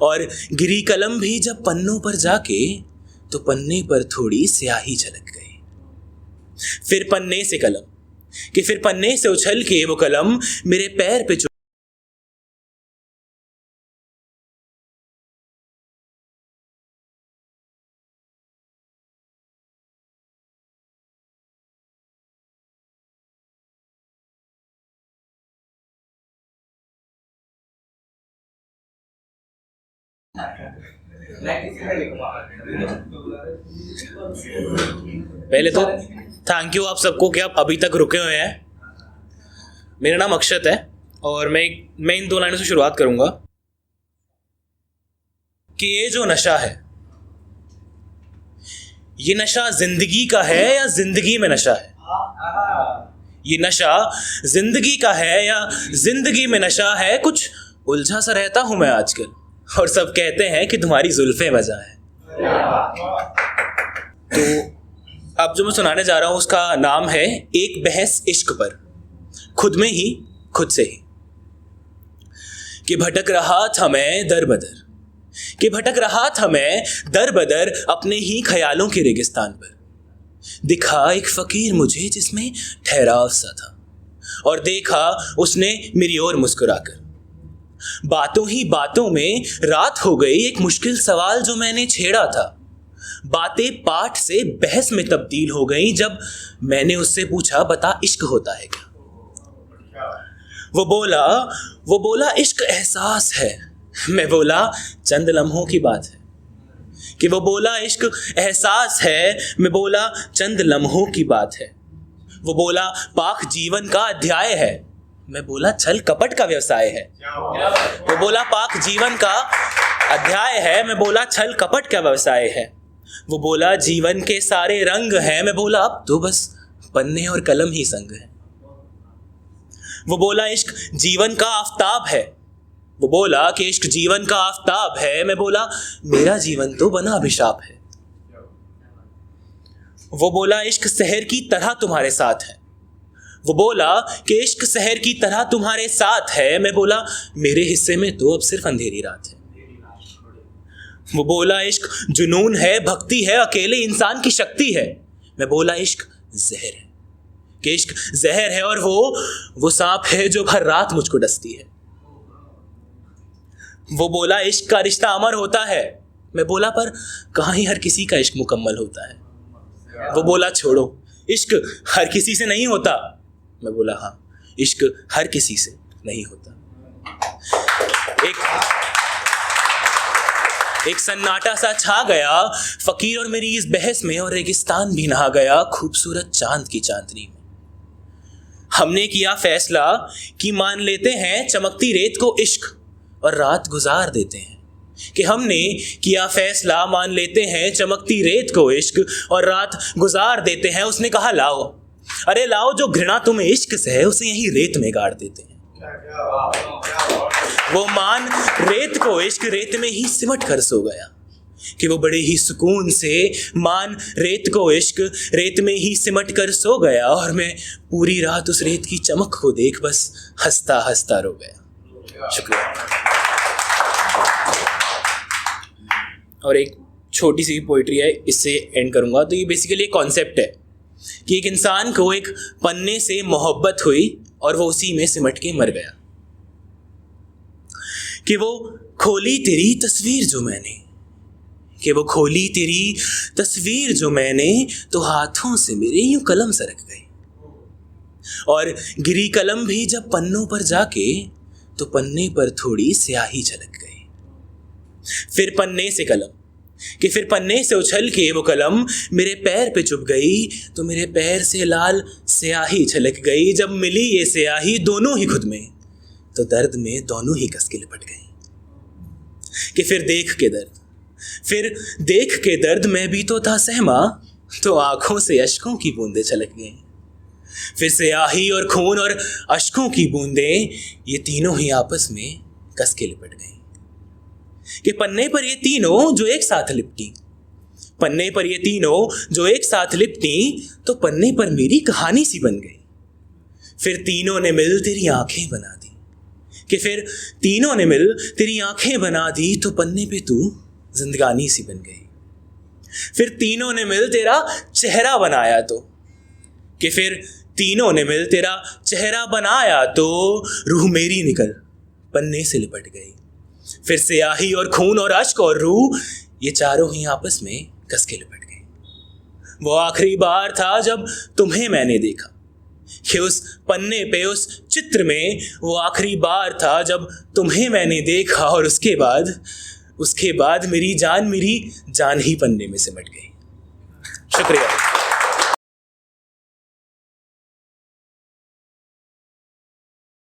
और गिरी कलम भी जब पन्नों पर जाके तो पन्ने पर थोड़ी स्याही झलक गई। फिर पन्ने से कलम कि फिर पन्ने से उछल के वो कलम मेरे पैर पे पहले तो थैंक यू आप सबको कि आप अभी तक रुके हुए हैं। मेरा नाम अक्षत है और मैं इन 2 लाइनों से शुरुआत करूंगा कि ये जो नशा है, ये नशा जिंदगी का है या जिंदगी में नशा है? ये नशा जिंदगी का है या जिंदगी में नशा है? कुछ उलझा सा रहता हूं मैं आजकल और सब कहते हैं कि तुम्हारी जुल्फें वजह है। तो अब जो मैं सुनाने जा रहा हूं उसका नाम है एक बहस इश्क पर, खुद में ही खुद से ही। कि भटक रहा था मैं दर बदर, कि भटक रहा था मैं दर बदर अपने ही ख्यालों के रेगिस्तान पर। दिखा एक फकीर मुझे जिसमें ठहराव सा था और देखा उसने मेरी ओर मुस्कुराकर। बातों ही बातों में रात हो गई, एक मुश्किल सवाल जो मैंने छेड़ा था बातें पाठ से बहस में तब्दील हो गई जब मैंने उससे पूछा बता इश्क होता है क्या? वो बोला इश्क एहसास है। मैं बोला चंद लम्हों की बात है। कि वो बोला इश्क एहसास है, मैं बोला चंद लम्हों की बात है। वो बोला पाक जीवन का अध्याय है, मैं बोला छल कपट का व्यवसाय है। वो बोला पाक जीवन का अध्याय है, मैं बोला छल कपट का व्यवसाय है। वो बोला जीवन के सारे रंग हैं, मैं बोला अब तो बस पन्ने और कलम ही संग है। वो बोला इश्क जीवन का आफताब है, वो बोला कि इश्क जीवन का आफताब है, मैं बोला मेरा जीवन तो बना अभिशाप है। वो बोला इश्क शहर की तरह तुम्हारे साथ है, वो बोला कि इश्क शहर की तरह तुम्हारे साथ है, मैं बोला मेरे हिस्से में तो अब सिर्फ अंधेरी रात है। वो बोला इश्क जुनून है, भक्ति है, अकेले इंसान की शक्ति है, मैं बोला इश्क जहर है, कि इश्क जहर है और वो सांप है जो हर रात मुझको डसती है। वो बोला इश्क का रिश्ता अमर होता है, मैं बोला पर कहाँ ही हर किसी का इश्क मुकम्मल होता है। वो बोला छोड़ो इश्क हर किसी से नहीं होता, मैं बोला हाँ इश्क हर किसी से नहीं होता। एक सन्नाटा सा छा गया फकीर और मेरी इस बहस में और रेगिस्तान भी नहा गया खूबसूरत चांद की चांदनी में। हमने किया फैसला कि मान लेते हैं चमकती रेत को इश्क और रात गुजार देते हैं। कि हमने किया फैसला मान लेते हैं चमकती रेत को इश्क और रात गुजार देते हैं। उसने कहा लाओ, अरे लाओ जो घृणा तुम्हें इश्क से है उसे यही रेत में गाड़ देते हैं। वो मान रेत को इश्क रेत में ही सिमट कर सो गया कि वो बड़े ही सुकून से मान रेत को इश्क रेत में ही सिमट कर सो गया और मैं पूरी रात उस रेत की चमक को देख बस हंसता हंसता रो गया। शुक्रिया। और एक छोटी सी पोइट्री है, इससे एंड करूंगा। तो ये बेसिकली एक कॉन्सेप्ट है कि एक इंसान को एक पन्ने से मोहब्बत हुई और वो उसी में सिमट के मर गया। कि वो खोली तेरी तस्वीर जो मैंने, कि वो खोली तेरी तस्वीर जो मैंने तो हाथों से मेरे यूं कलम सरक गई। और गिरी कलम भी जब पन्नों पर जाके तो पन्ने पर थोड़ी स्याही झलक गई। फिर पन्ने से कलम कि फिर पन्ने से उछल के वो कलम मेरे पैर पे चुभ गई तो मेरे पैर से लाल स्याही छलक गई। जब मिली ये स्याही दोनों ही खुद में तो दर्द में दोनों ही कस के लिपट गई। कि फिर देख के दर्द में भी तो था सहमा तो आंखों से अश्कों की बूंदें छलक गईं। फिर स्याही और खून और अश्कों की बूंदें ये तीनों ही आपस में कस के लिपट गईं। कि पन्ने पर ये तीनों जो एक साथ लिपटी, पन्ने पर ये तीनों जो एक साथ लिपटी तो पन्ने पर मेरी कहानी सी बन गई। फिर तीनों ने मिल तेरी आंखें बना दी कि फिर तीनों ने मिल तेरी आंखें बना दी तो पन्ने पे तू जिंदगानी सी बन गई। फिर तीनों ने मिल तेरा चेहरा बनाया तो, कि फिर तीनों ने मिल तेरा चेहरा बनाया तो रूह मेरी निकल पन्ने से लिपट गई। फिर स्याही और खून और अश्क और रूह ये चारों ही आपस में कस के लिपट गई। वो आखिरी बार था जब तुम्हें मैंने देखा, कि उस पन्ने पे उस चित्र में वो आखिरी बार था जब तुम्हें मैंने देखा, और उसके बाद मेरी जान ही पन्ने में सिमट गई। शुक्रिया।